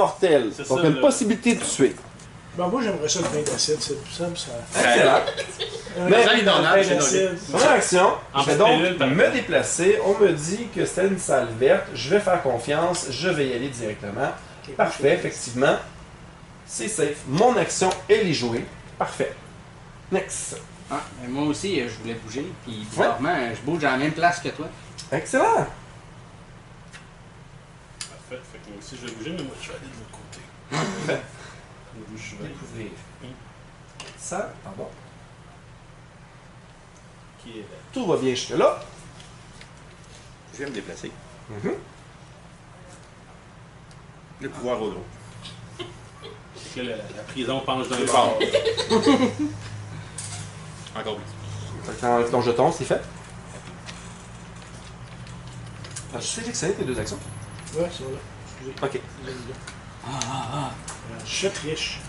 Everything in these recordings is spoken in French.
mortel. C'est Donc, ça, une là. possibilité de tuer. Ben, moi, j'aimerais ça le pain d'acide, c'est plus simple, ça. Excellent. Mais- Ça, il est dans l'âme, chez d'acide. Première action, En je vais petite donc pilule, par me exemple. déplacer. On me dit que c'était une salle verte. Je vais faire confiance. Je vais y aller directement. Ok, Parfait, effectivement. C'est safe. Mon action, elle est jouée. Parfait. Next. Ah, mais moi aussi, je voulais bouger, puis bizarrement, je bouge à la même place que toi. Excellent. Parfait. Fait que moi aussi, je vais bouger, mais moi, je vais aller de l'autre côté. Parfait. Où je vais. Découvrir. Ça, pardon. Qui est là. Tout va bien jusque-là. Je vais me déplacer. Mhm. Le pouvoir au dos. Fait que là, la prison penche d'un Fort. bord. Encore plus. Fait que t'enlèves ton jeton, c'est fait. Ah, je sélectionne tes deux actions. Ouais, c'est vrai. Excusez. Ok. Je suis triche.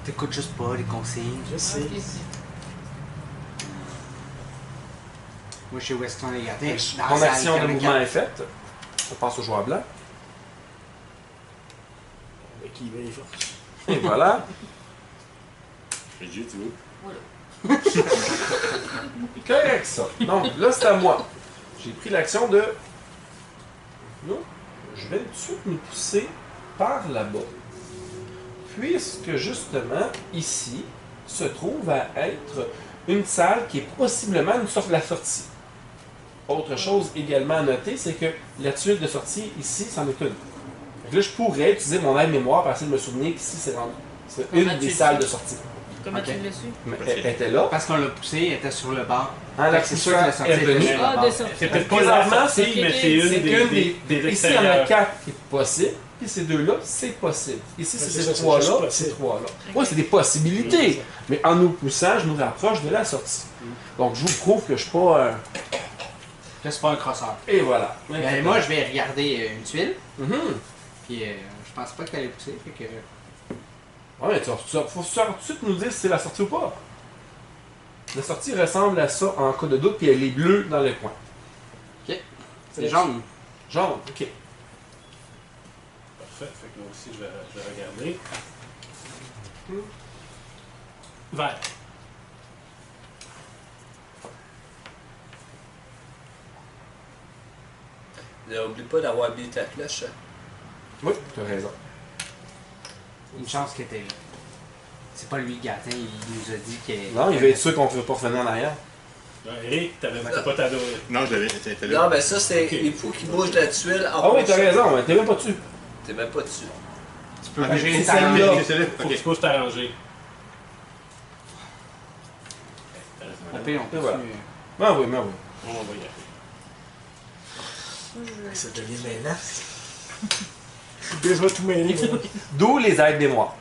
T'écoutes juste pas les consignes. Je sais. Moi, je suis Weston et Gardin. Mon action de mouvement est faite. Je passe au joueur blanc. Avec qui il va les forces. Et voilà. Et Dieu, tu veux? Correct ça. Donc là c'est à moi. J'ai pris l'action de. Non. Je vais tout de suite me pousser par là-bas. Puisque justement, ici, se trouve à être une salle qui est possiblement une sorte de la sortie. Autre chose également à noter, c'est que la tuile de sortie ici, c'en est une. Donc là, je pourrais utiliser mon aide-mémoire pour essayer de me souvenir qu'ici, c'est une Comment des tu salles le de sais? sortie. Comment Ok. tu l'as su? Mais elle était là. Parce qu'on l'a poussé, elle était sur le bord. Hein, la Fait que c'est sûr que la sortie est était revenue. sur le Ah, bord. de sortie. C'est peut-être pas Présentement, la sortie, c'est mais c'est C'est une une des Ici, il y en a extérieurs. 4 qui est possible, puis ces deux-là, c'est possible. Ici, Mais c'est c'est ces ça, c'est trois-là, juste ces possible. trois-là. Oui, c'est des possibilités. Mais en nous poussant, je nous rapproche de la sortie. Donc, je vous prouve que je suis pas. Là, c'est pas un crosseur. Et voilà. Mais moi, je vais regarder une tuile, Mhm. puis je pense pas qu'elle est poussée, fait que... Ouais, mais faut tout de suite nous dire si c'est la sortie ou pas. La sortie ressemble à ça en cas de doute, puis elle est bleue dans le coin. C'est jaune. Jaune, ok. Parfait. Fait que moi aussi, je vais regarder. Vert. N'oublie pas d'avoir habillé ta cloche. Oui, tu as raison. Une chance qu'elle était là. C'est pas lui, Gatin, il nous a dit qu'elle... Non, il va être sûr qu'on ne va pas revenir en arrière. Eric, t'as pas ta dos. Non, je l'avais. C'était là. Non, mais ça, c'est. Il faut qu'il bouge la tuile en Ah oui, t'as fonction- raison, mais t'es même pas dessus. T'es même pas dessus. Tu peux Ok, bouger c'est ta celle-là. langue. Ok, c'est là. Faut que tu Ok. puisses t'arranger. La paix, on peut... voilà. Ah oui, mais oui. On va y aller. Ça devient mêlant. Je suis déjà tout mêlé. moi. D'où les aides mémoire.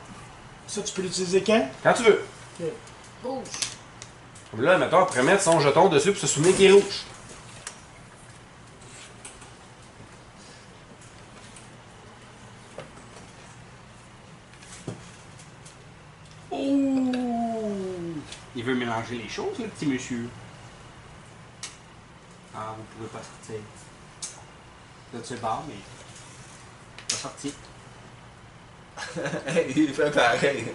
Ça, tu peux l'utiliser quand? Quand tu veux. Rouge. Comme là, mettons, on pourrait mettre son jeton dessus pour se souvenir qu'il est rouge. Il veut mélanger les choses, le petit monsieur. Ah, vous pouvez pas sortir. Là, tu es barre, mais... Pas sorti. Il fait pareil.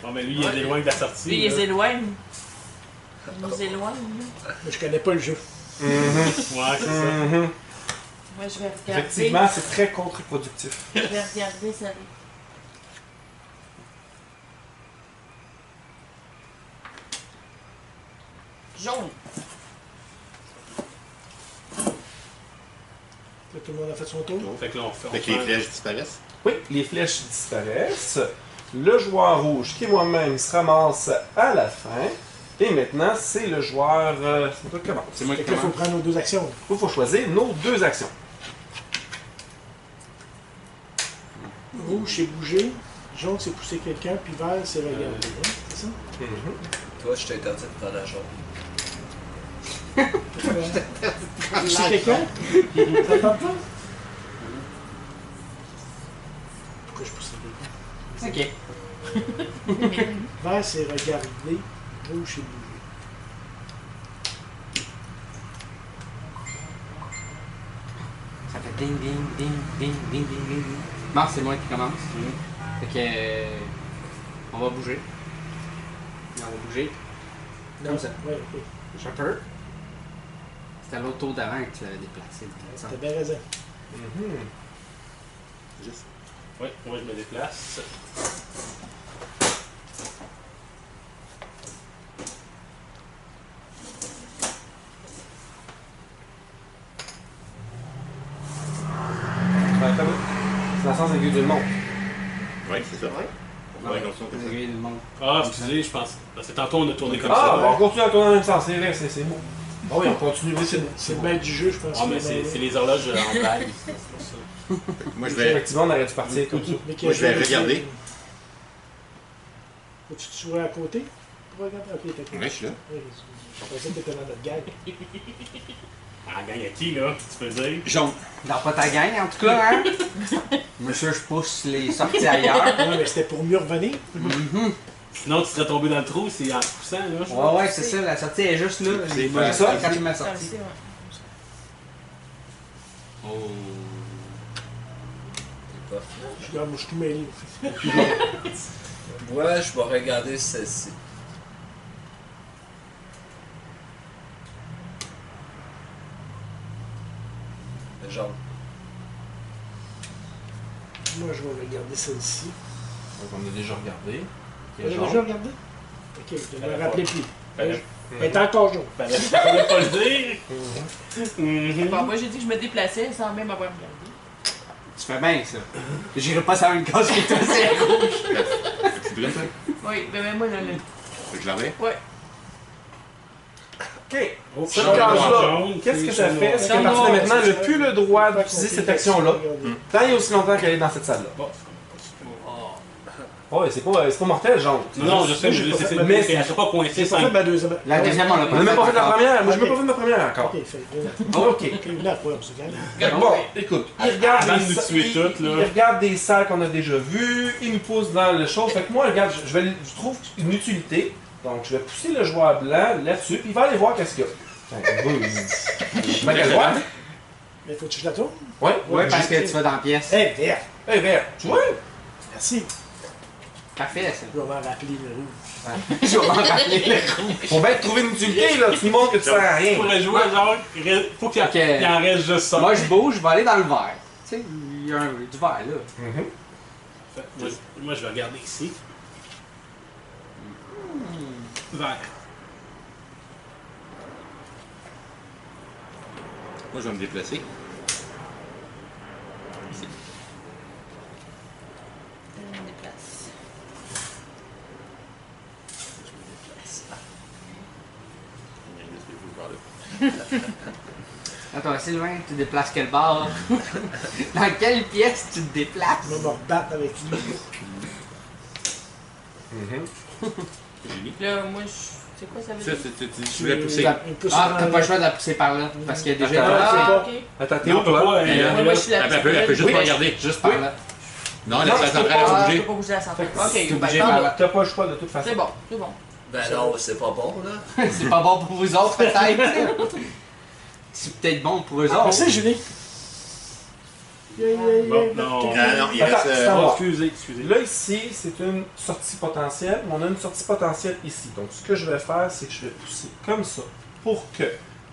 Bon, mais lui, il est loin de la sortie. Lui, il là. les éloigne. Il nous éloigne. là. Mais je connais pas le jeu. Ouais, c'est ça. Mhm. Moi, je vais regarder. Effectivement, c'est très contre-productif. Je vais regarder ça. Jaune. Là, tout le monde a fait son tour. Fait que là, on fait. Fait que les flèches disparaissent. Oui, les flèches disparaissent. Le joueur rouge, qui est moi-même, se ramasse à la fin. Et maintenant, c'est le joueur... c'est toi qui commence. C'est moi Fait qui que là, il faut commence. prendre nos deux actions. Il faut choisir nos deux actions. Rouge, c'est bouger. Jaune, c'est pousser quelqu'un. Puis vert, c'est regarder. Hein? C'est ça? Toi, je t'interdis de prendre la jaune. Pousser quelqu'un? Ça te tente pas? Pourquoi je pousse quelqu'un? Ok. Vert, c'est regarder. Rouge, c'est bouger. Ça fait ding, ding, ding, ding, ding, ding, ding. Mars, c'est moi qui commence. Fait que. On va bouger. On va bouger. Comme ça. Ouais, ok. Chopper. C'était l'autre tour d'avant que tu l'avais déplacé. T'as bien raison. Juste. Ouais, moi je me déplace. C'est dans le sens aiguille du monde. Ouais, c'est ça. Ouais. Ouais, comme ça, comme ça. Le monde. Ah, excusez, je pense. Parce que tantôt on a tourné comme Ah, ça. bon, on continue à tourner dans le même sens, c'est vrai, c'est beau. Bon, oui, on continue. Oui, C'est le maître du jeu, je pense. Ah, mais qu'il est c'est bien. les horloges en blague. C'est pour ça. Moi, je vais. Effectivement, on aurait dû partir comme ça. Mais Moi, je vais regarder. Faut-tu te souvenir à côté? Pour regarder? Ok, t'as côté. Ouais, je suis là. Ouais, je pensais que t'étais dans notre gang. Ah, gang à qui, là? Tu peux dire? Jaune. Dans pas ta gang, en tout cas, hein? Monsieur, je pousse les sorties ailleurs. Ouais, mais c'était pour mieux revenir. Sinon, tu serais tombé dans le trou, c'est en poussant, là. Ouais, ouais, c'est ça, la sortie est juste là. C'est Moi, ça. quand il m'a Ça sorti. aussi, ouais. Oh. C'est pas fou. Je suis là, moi, je suis tout mêlé. Moi, je vais regarder celle-ci. Le jaune. Moi, je vais regarder celle-ci. Donc, on a déjà regardé. Tu Quel as genre? déjà regardé? Ok, je ne me rappelais plus. Fallait- Elle est encore jaune. Fallait pas le dire. Mhm. Bon, moi, j'ai dit que je me déplaçais sans même avoir regardé. Tu fais bien, ça. J'irai pas sur une case qui est assez rouge. Tu prêt, toi? Oui, mais même moi, là, Fait que je l'avais. ouais. Ok. Oh, Cette jaune, case-là, jaune, qu'est-ce que c'est ça jaune, fait? noir. C'est qu'à partir de maintenant, elle n'a plus le droit d'utiliser cette action-là. Regardez. Tant il y a aussi longtemps qu'elle est dans cette salle-là. Bon. Ouais, c'est pas mortel, genre. Non, non, je sais, J'ai pas fait- mais elle sera pas coincée J'ai pas sans. fait ma deuxième. La deuxième, on l'a On pas n'a même pas fait la encore. première. Moi, je n'ai Ok. même pas fait ma première encore. Ok, fait. Ok. Ok, là, ouais, c'est quand Bon, écoute, il regarde, Avant de des nous sa- tuer il- toutes, là. il regarde des salles qu'on a déjà vues, il nous pousse dans le show. Fait que moi, regarde, je trouve une utilité. Donc, je vais pousser le joueur blanc là-dessus, puis il va aller voir qu'est-ce qu'il y a. Fait que, je vais aller voir. Mais faut que je la tourne? Ouais, Ouais, parce que tu vas dans la pièce. Eh, vert! Hey, vert, tu vois? Merci. Parfait, ça. Je vais m'en rappeler le rouge. Je vais m'en rappeler le rouge. Faut bien te trouver une utilité, là. Tu nous montres que tu sers à rien. Pour le jouer, genre, faut qu'il Ok. il en reste juste ça. Moi, je bouge, je vais aller dans le vert. Tu sais, il y a du vert, là. Moi, je vais regarder ici. Vert. Moi, je vais me déplacer. Ici. Je me déplace. Attends, Sylvain, tu déplaces quel bar? Dans quelle pièce tu te déplaces? Je vais me rebattre avec lui. Julie. Là, moi, c'est quoi ça veut Ça, dire? tu voulais pousser. Une pousse Ah, dans t'as la- pas le choix de la pousser par là. Parce qu'il y a déjà Attends, une c'est Ah, pas- ok. Attends, t'es Non, où, on peut toi? pas. Ouais, moi, je suis là. Elle peut juste pas regarder. Juste par là. Non, laisse la centrale Ah, à je bouger. peux pas bouger la centrale. Fait que t'es Ok, obligé ben, par tant là. T'as pas le choix de toute façon. C'est bon, c'est bon. Ben non, c'est pas bon, là. C'est pas bon pour vous autres, peut-être. C'est peut-être bon pour eux Ah, autres. c'est Julie. Bon, non. Ah non, il Attends, reste. c'est à moi. Excusez. Là, ici, c'est une sortie potentielle. On a une sortie potentielle ici. Donc, ce que je vais faire, c'est que je vais pousser comme ça pour que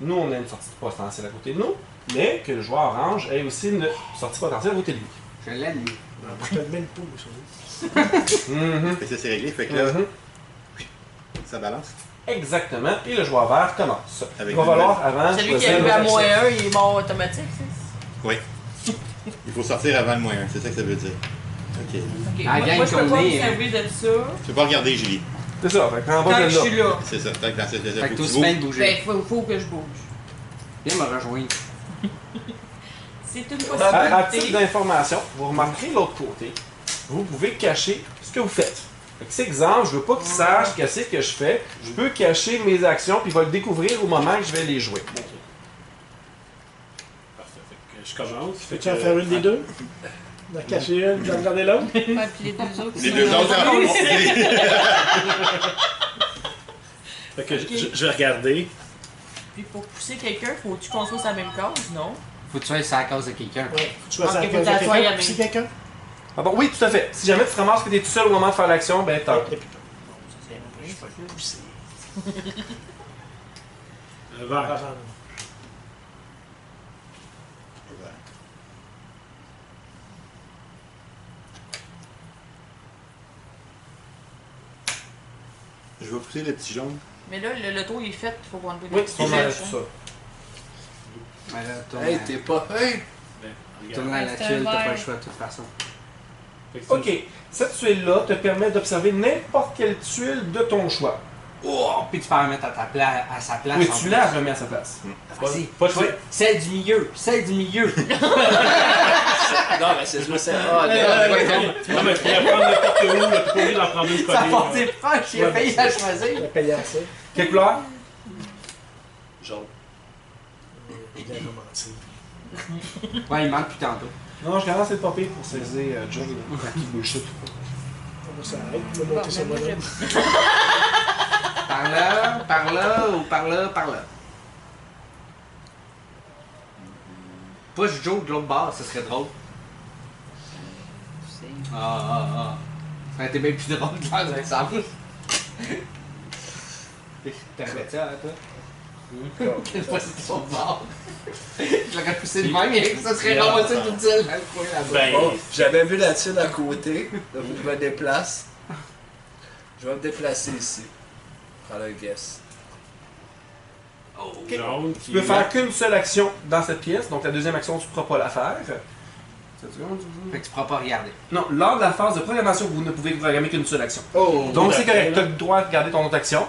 nous, on ait une sortie potentielle à côté de nous, mais que le joueur orange ait aussi une sortie potentielle à côté de lui. Je l'aime, lui. Je te le mets une poule, ça. Mhm. Fait que ça, c'est réglé. Fait que là, Mhm. ça balance. Exactement. Et le joueur vert commence. Avec Il va une falloir avant de Celui qui choisir est arrivé nos à actions. -1, il est mort automatique, c'est Oui. Il faut sortir avant le moins 1, c'est ça que ça veut dire. Ok. Ok, Ah, moi, gang moi, je peux qu'on pas me est, servir de ça Tu peux pas regarder, Julie. C'est ça. Fait qu'en bas tant de que je là. suis là. C'est ça. Tant que dans cette Fait que faut tout que tu se met bouges. de bouger. Ben, faut que je bouge. Viens me rejoindre. C'est une À titre possibilité. d'information, vous remarquerez l'autre côté, vous pouvez cacher ce que vous faites. Fait que c'est exemple, je veux pas qu'il sache qu'est-ce que je fais. Je peux cacher mes actions puis il va le découvrir au moment que je vais les jouer. Parfait. Fait que je commence. Fait Peux-tu en faire une des deux? D'en cacher une, d'en regarder l'autre? Ouais, puis les deux autres. Les sont deux dans autres, le ça Fait que je vais regarder. Puis pour pousser quelqu'un, faut-tu qu'on soit sur la même case, non? Faut que tu sois sur la case de quelqu'un. Ouais, faut que tu sois Ok, à la faut case de t'asseoir quelqu'un. à la Pousser main. quelqu'un? Ah bon, oui, tout à fait. Si jamais tu te ramasses que tu es tout seul au moment de faire l'action, ben t'as. Et puis, bon, ça c'est rien, je vais le pousser. Un verre. Avant. Je vais pousser le petit jaune. Mais là, le tour il est fait, il faut qu'on le Oui, on enlève tout ça. Ben là, tourne Hey, à- t'es pas. Hey! Ben, tourne regarde. à la C'est un tuile, t'as pas verre. le choix de toute façon. Fait que c'est- Ok, cette tuile-là te permet d'observer n'importe quelle tuile de ton choix. Oh, puis tu peux la mettre à sa place. Oui, en tu plus. la remets à sa place. Vas-y, Pas de choisis. Celle du milieu, celle du milieu. Non, mais c'est juste. Ah, Non, mais tu pourrais prendre n'importe où, là, t'es pas obligé d'en prendre une Ça a collée. porté proche, il a failli la Je choisir. vais payer assez. Quelle couleur? Jaune. Il a commencé. Ouais, il manque plus tantôt. Non, je commence à être pas pire pour saisir John qui bullshit. On va s'arrêter. On va monter sur moi. Par là, ou par là, par là. Push Joe de l'autre bord, ça serait drôle. Ah. Ça aurait été bien plus drôle de faire ensemble. T'as fait ça, hein, toi? Quelle fois c'était son bord? Je l'aurais poussé de même et ça serait ramassé toute seule dans le coin là-bas. Ben, Bon, j'avais vu la tuile à côté, donc je me déplace. Je vais me déplacer ici. Prends le guess. jaune Tu peux faire qu'une seule action dans cette pièce, donc la deuxième action, tu ne pourras pas la faire. Fait que tu pourras pas regarder. Non, lors de la phase de programmation, vous ne pouvez programmer qu'une seule action. Oh! Donc c'est correct, tu as là. le droit de garder ton autre action.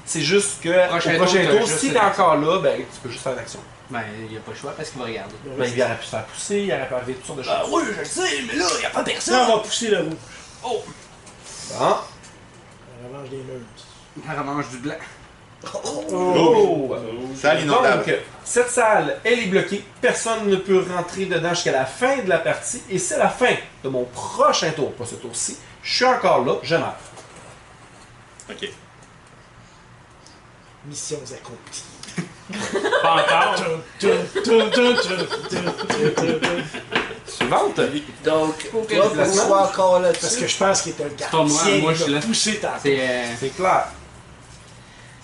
C'est juste que Prochain au prochain tour, tour, t'as si juste t'es une encore là, ben tu peux juste faire l'action. Ben, il a pas le choix parce qu'il va regarder. Ben, il aurait pu se faire pousser, il aurait pu arriver toutes sortes de choses. Ah oui, je le sais, mais là, il a pas personne. Ça, on va pousser le rouge. Bon. La revanche des murs. La remanche du blanc. Oh! Salle inondable. Donc, cette salle, elle est bloquée. Personne ne peut rentrer dedans jusqu'à la fin de la partie. Et c'est la fin de mon prochain tour, pas ce tour-ci. Je suis encore là, je meurs. Ok. Missions accomplies. Pas encore. Suivante. Donc, Faut que toi, je pour fasse soit encore là-dessus. Parce que je pense qu'il était le pas gardien. moi, il je m'a laisse. poussé tantôt. C'est. C'est clair.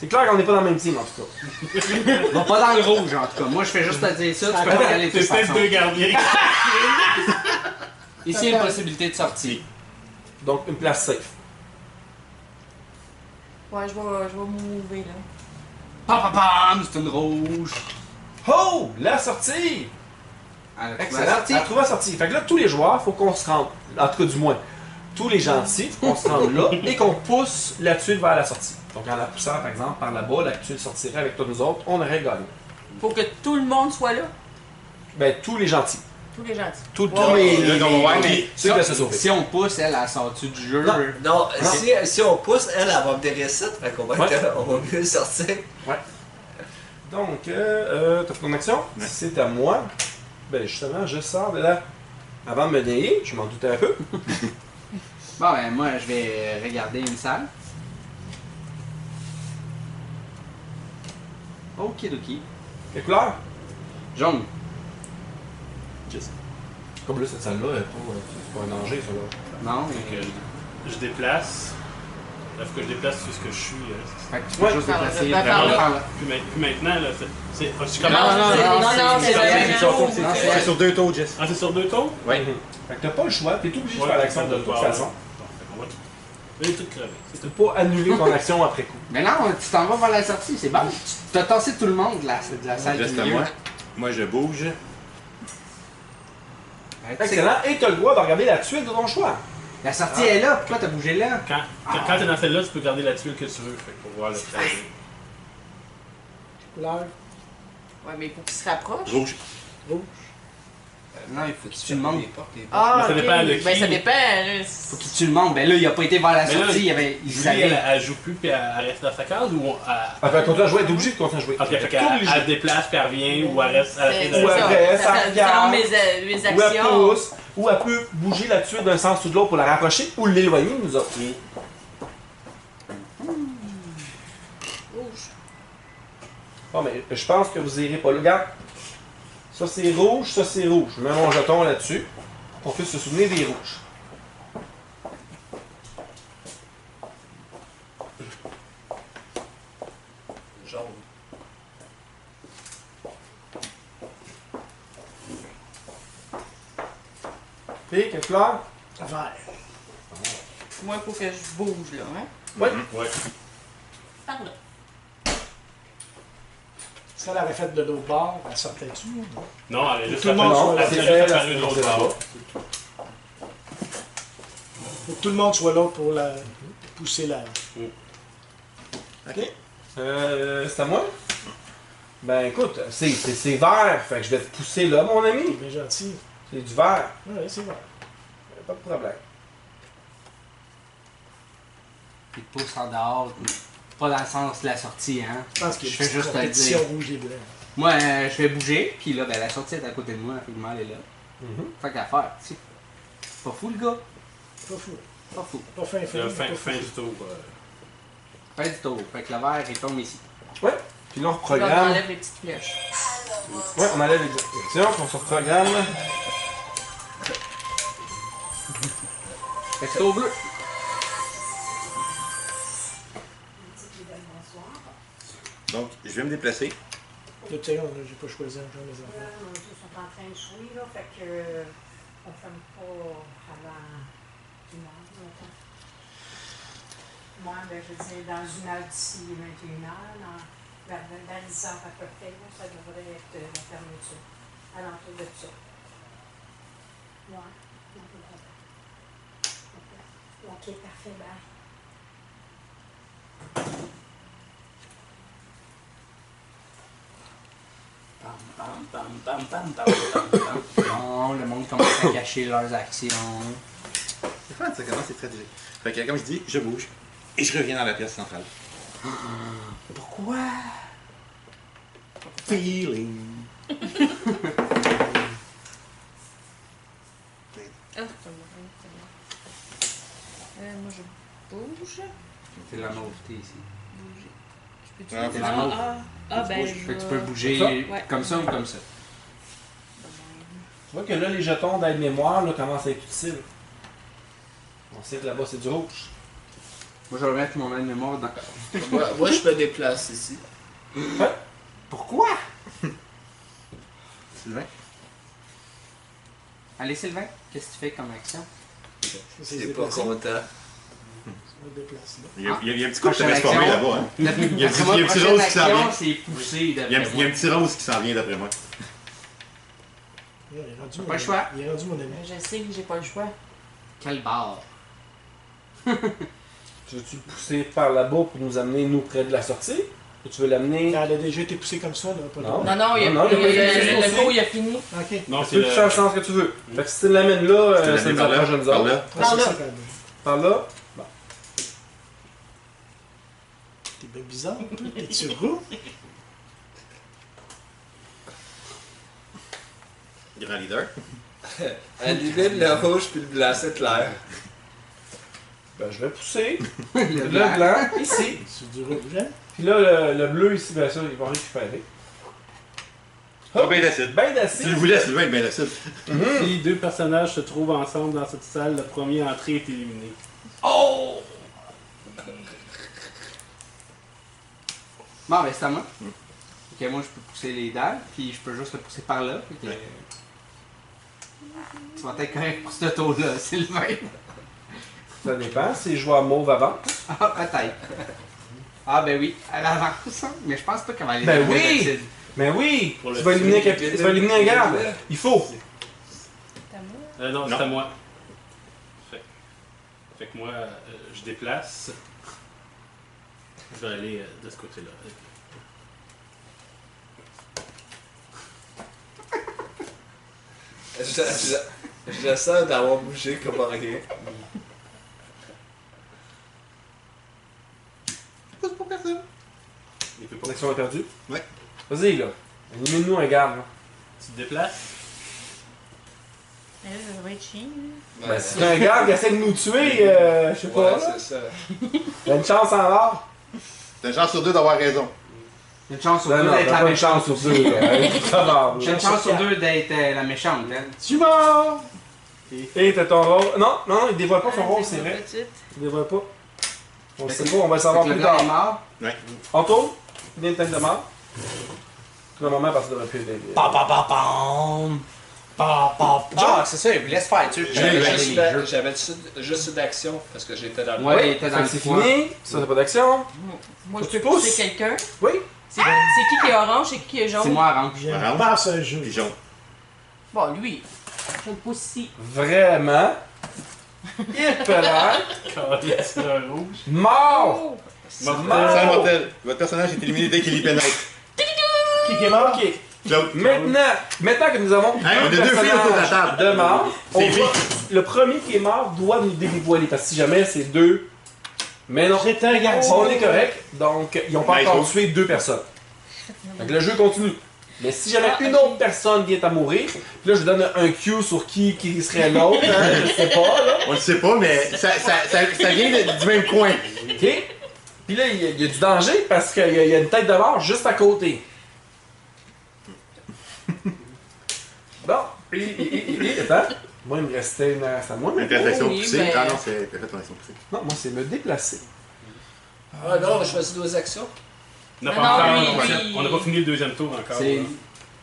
C'est clair qu'on n'est pas dans le même team, en tout cas. Va pas dans le rouge en tout cas. Moi, je fais juste te dire ça, tu peux pas y aller de C'est toute peut-être façon. deux gardiens. Ici, il y a une possibilité de sortie. Donc, une place safe. Ouais, je vais mouver là. Pam pam pam, c'est une rouge. Oh! La sortie! Elle a trouvé la Excellent. sortie. Elle trouve la sortie. Fait que là, tous les joueurs, il faut qu'on se rende. En tout cas, du moins, tous les gentils, faut qu'on se rende là et qu'on pousse la tuile vers la sortie. Donc, en la poussant, par exemple, par là-bas, la tuile sortirait avec tous nous autres, on aurait gagné. Faut que tout le monde soit là. Ben, tous les gentils. Tous les gentils. Tous Ouais, les. là, on va voir, mais Ceux qui veulent se sauver. Si on pousse, elle sort-tu du jeu? Non. Non, si on pousse, elle va me déréciter, fait qu'on va, Ouais. on va mieux sortir. Donc, t'as fait ton action? Ouais. Si c'est à moi, ben justement, je sors de là. Avant de me nailler, je m'en doutais un peu. Bon, ben, moi, je vais regarder une salle. Okidoki. Quelle couleur? Jaune. Comme là, cette salle-là, c'est pas un danger, ça là. Non, Fait mais. que je déplace. Là, faut que je déplace tout ce que je suis. Fait que tu peux Ouais. juste Par là, déplacer. par Vraiment là. par là. Puis maintenant, là, c'est. Je Non, commence. non, non, c'est c'est- la c'est- rouge. Non, c'est sur 2 tours, Jess. Ah, c'est sur 2 tours? Oui. Fait que t'as pas le choix, t'es obligé de Ouais, faire l'action de de toute voir, façon. Bon, fait qu'on va tout. On va tout crever. Tu peux pas annuler ton action après coup. Mais non, tu t'en vas vers la sortie, c'est bon. Tu as tassé tout le monde de la salle du Reste à milieu. moi. Moi, je bouge. Excellent. Et t'as le droit de regarder la tuile de ton choix. La sortie est là, pourquoi t'as bougé là? Quand t'es dans celle-là, tu peux garder la tuile que tu veux. Fait qu'on voir le trajet. Couleur Ouais, mais il faut qu'il se rapproche. Rouge. rouge. Non, il faut que tu le montes. Ah, Mais ça ok. dépend de qui. Ben, ça dépend. Là. Faut que tu le montes. Ben là, il a pas été vers la Mais là, sortie, il Julie, savait. elle joue plus puis elle reste dans sa case ou elle. Elle peut continuer à jouer, t'es obligé de continuer à jouer. Ok, fait T'es qu'elle obligé. elle se déplace puis elle revient ou elle reste à la fin C'est de Ou ça. après, ça Ça regarde. mes Ou elle actions. pousse, ou elle peut bouger la tuile d'un sens ou de l'autre pour la rapprocher ou l'éloigner de nous autres. Rouge. Bon, mais je pense que vous irez pas là. Regarde. Ça c'est rouge, ça c'est rouge. Je mets mon jeton là-dessus pour qu'on puisse se souvenir des rouges. Jaune. Puis, quelle couleur? Vert. Moi, il faut que je bouge, là, hein? Oui. Ouais. Par là. Si elle avait fait de l'autre bord, elle sortait-tu? Non? Non, elle est juste Tout le monde apparue- soit là. elle est C'est juste elle, apparue de l'autre c'est bord. Faut que tout le monde soit là pour la pousser la. OK. C'est à moi? Ben écoute, c'est vert, fait que je vais te pousser là, mon C'est ami. bien gentil. C'est du vert. Oui, c'est vert. Pas de problème. Puis te pousse en dehors. Pas dans le sens de la sortie, hein. Je pense qu'il y a Je fais une petite juste te le compétition dire. rouge et blanc. Moi, je vais bouger, puis là, ben, la sortie est à côté de moi, effectivement, elle est là. Fait qu'à faire, tu sais. Pas fou, le gars. Pas fou. Pas fou. Pas fin, C'est la fin. fin, pas fin fou. du tour. Fait du tour. Fait que le verre, il tombe ici. Ouais. Puis là, on Là, on reprogramme. enlève les petites flèches. Ouais, on enlève les directions, puis on se reprogramme. Fait que c'est au bleu. Donc, je vais me déplacer. 2 secondes, là, j'ai pas choisi encore mes enfants. Ils sont en train de jouer, là, fait que on ferme pas avant une heure, longtemps. Moi, ben, je veux dire, dans une heure d'ici 21h, vers 10 heures à peu près, là, ça devrait être la fermeture, à l'entour de ça. Ouais, ok, parfait, bye. Pam, pam, pam, pam, pam, pam, pam, pam. Bon, le monde commence à cacher leurs actions. C'est fun, ça commence, c'est stratégique. Fait que, comme je dis, je bouge et je reviens dans la pièce centrale. Pourquoi? Feeling. Ah, c'est bon. Moi, je bouge. C'est la nouveauté ici. Bouger. Je peux-tu... Ah, c'est la nôtre. ben, je Fait que tu vais- peux bouger Ouais. comme ça ou comme ça. Tu vois que là, les jetons d'aide-mémoire là, commencent à être utiles. On sait que là-bas, c'est du rouge. Moi, je vais mettre mon aide-mémoire dans... Moi, je me déplace ici. Pourquoi? Sylvain? Allez, Sylvain, qu'est-ce que tu fais comme action? C'est pas content. Je me déplace là. Il y a un petit coup qui s'est Prochaine transformé action. là-bas. Hein? Il y a il y a un petit rose qui s'en vient. c'est poussé Il y a d'après un moi. petit rose qui s'en vient d'après moi. Il est rendu Pas le choix. Il est rendu mon ami. Je sais que j'ai pas le choix. Quel bar? Tu veux-tu le pousser par là-bas pour nous amener, nous, près de la sortie? Ou tu veux l'amener... Elle a déjà été poussée comme ça, là, pas Non. là. Non, il Non, il y a pas de le go, il a fini. Ok. Non, Tu c'est peux le... pousser dans le sens que tu veux. Fait que si tu l'amènes là, Je te ça l'amène nous par là, approche de nous par autres. là. Ah, c'est là. ça, quand même. Par là. Bon. T'es bien bizarre, toi. T'es-tu roux? Grand leader. Élimine le rouge puis le blanc, c'est clair. Ben, je vais pousser. Le Le blanc. blanc, ici. C'est du rouge, hein? Puis là, le bleu ici, ben ça, ils vont récupérer. Oh, ben d'acide. Ben Tu d'acide. le voulais, Sylvain, ben d'acide. Si deux personnages se trouvent ensemble dans cette salle, le premier entré est éliminé. Oh! Bon, ben c'est à moi. Ok, moi je peux pousser les dalles, puis je peux juste le pousser par là. Fait que... Tu vas être correct pour ce tour-là, Sylvain. Ça dépend. Si je vois mauve avant. Ah, peut-être. Ah, ben oui, elle avance, hein, mais je pense pas qu'elle va aller Ben dans le oui! d'acide. Mais oui! Pour le Tu vas éliminer, tu vas éliminer un garde. Il faut. T'as moi? Non, Non. c'est à moi. Fait que moi, je déplace. Je vais aller de ce côté-là. Je sens d'avoir bougé comme rien. Pousse pour personne. Il peut pas. L'action est perdue. Ouais. Vas-y, là. Élimine-nous un garde. Là. Tu te déplaces. Mais là, ça va être chiant. là. Ben, si c'est un garde qui essaie de nous tuer, je sais pas. Ouais, là. c'est ça. Il y a une chance en or. T'as une chance sur deux d'avoir raison. J'ai une chance sur Non, deux non, d'être t'as la pas une chance méchante. sur deux. Ça va. J'ai une chance sur deux d'être la méchante, hein. Tu mort! Et t'as ton rôle. Non, non, il dévoile pas son rôle, c'est vrai. Tout de suite. Il dévoile pas. On le Fait sait que- pas, on va le savoir Fait que plus le gars est tard. mort. On tourne? Combien de temps de mort? Normalement, à partir de plus des. Pa pa pa pam. Pa pa pa. Ah, c'est ça, il vous laisse faire, tu sais. J'avais juste une action parce que j'étais dans le Ouais, il était Fait dans que le c'est coin. fini. Ça, c'est pas d'action. Moi, je Tu peux pousses? pousser quelqu'un. Oui. C'est qui est orange, c'est qui est jaune? C'est moi, orange. J'ai Orange. passe un jeu. Puis jaune. Bon, lui. Je le pousse ici. Vraiment. Hyper. C'est un rouge. Mort! C'est mortel. Votre personnage est éliminé dès qu'il y pénètre. Qui est mort? Ok. L'autre. Maintenant que nous avons Hein, on a deux filles autour de la table. de mort, C'est on lui. va- le premier qui est mort doit nous dévoiler parce que si jamais c'est deux. Mais non, J'étais un gardien. on est correct. Donc, ils n'ont pas Nice. encore tué deux personnes. Donc, le jeu continue. Mais si jamais une autre personne vient à mourir, puis là je donne un cue sur qui serait l'autre, hein, je sais pas là. On le sait pas, mais ça vient du même coin. Ok? Puis là, il y a du danger parce qu'il y a une tête de mort juste à côté. Bon, attends. Moi, il me restait une à moi. mais- Intersection Oui, poussée. ben- Ah non, c'est fait ton action poussée. Non, moi, c'est me déplacer. Ah non, je choisis 2 actions. Non, Non, pas encore. lui, On n'a pas fini le deuxième tour encore.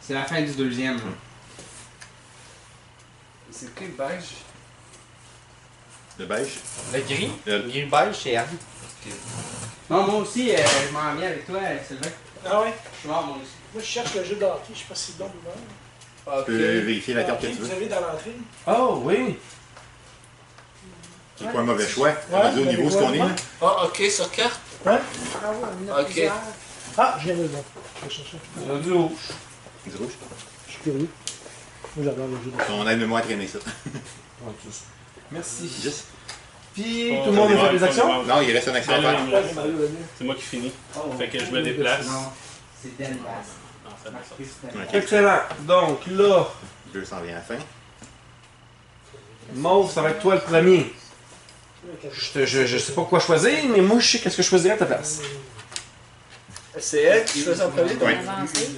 C'est la fin du deuxième. C'est qui beige? Le beige. Le gris? Le- Le gris beige, c'est Anne. Non, moi aussi, je m'en viens avec toi, Sylvain. Ah ouais? Je suis mort, moi aussi. Moi, je cherche le jeu de hockey. Je sais pas si c'est bon ou non. Ok. Tu peux vérifier la carte que tu Vous veux. avez dans l'entrée? Oh, oui. C'est pas un mauvais choix. Ouais, Rendu au niveau où ce qu'on est, là. Ah, ok, sur carte. Ouais? Ah ouais, on en a Ok. plusieurs. Ah, je viens de le voir. Je vais chercher. Il y a du rouge. Du rouge. Je suis curieux. Moi, j'adore le jeu de hockey. On aide-moi à traîner ça. Merci. Juste. Puis, Oh, tout le monde a fait des ouais, actions? Non, il reste une action à faire. C'est moi qui finis. Fait que je me déplace. Non, c'est Dan Bass. En fait, ça. Ok. Excellent. Donc là, 200 vient à la fin. Mauve, ça va être toi le premier. Je sais pas quoi choisir, mais moi, je sais qu'est-ce que je choisirais à ta place. C'est elle qui choisit en premier, donc. Ouais. Avancer.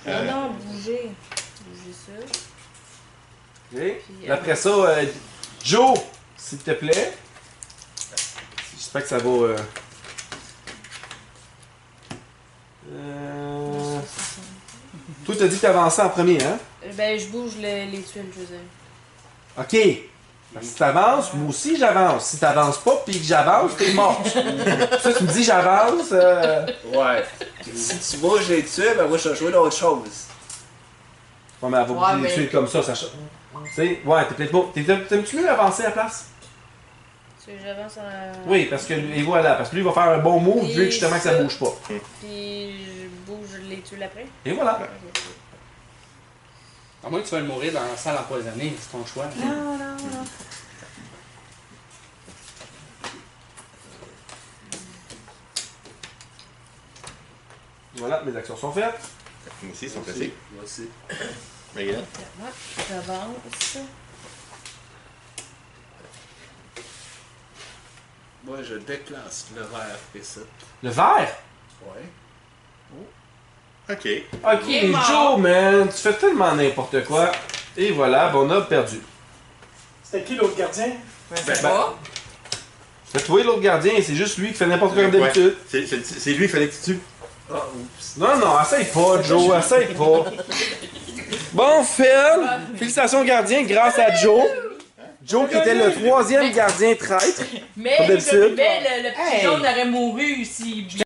Euh, Non, bouger. Bouger ça. Ok. Après ça, Joe, s'il te plaît. J'espère que ça va. Toi, t'as dit que t'avançais en premier, hein? Ben, je bouge les tuiles, je veux dire. Ok. Si t'avances, moi aussi j'avance. Si t'avances pas puis que j'avance, t'es mort. Ça, tu me dis j'avance. Ouais. Si tu bouges les tuiles, ben moi je vais jouer d'autres choses. Ouais, mais elle va Ouais, bouger mais- dessus comme ça, ça. Tu sais, ouais, t'es peut-être pas. T'aimes-tu mieux avancer à la place? Tu veux que j'avance à... Oui, parce que. Et voilà, parce que lui, il va faire un bon move vu que justement que ça bouge pas. Puis je bouge les tuiles après. Et voilà. À moins que tu veuilles mourir dans la salle empoisonnée, c'est ton choix. Non, non, non. Voilà, mes actions sont faites. Moi aussi, ils sont pressés. Moi aussi. Regarde. Ouais, j'avance. Moi je déplace le vert et ça. Le vert? Ouais. Ok. Ok, Il est mort. Joe, man, tu fais tellement n'importe quoi. Et voilà, ben, on a perdu. C'était qui l'autre gardien? Ça va? C'est toi l'autre gardien, c'est juste lui qui fait n'importe quoi comme Ouais. d'habitude. C'est lui, il fallait que tu tues. Ah, oups. Non, non, essaye pas, Joe, essaye pas. Bon, Phil, félicitations gardien grâce à Joe. Joe qui était le 3e gardien traître. Mais, Comme d'habitude. mais le petit Hey. jaune aurait mouru si...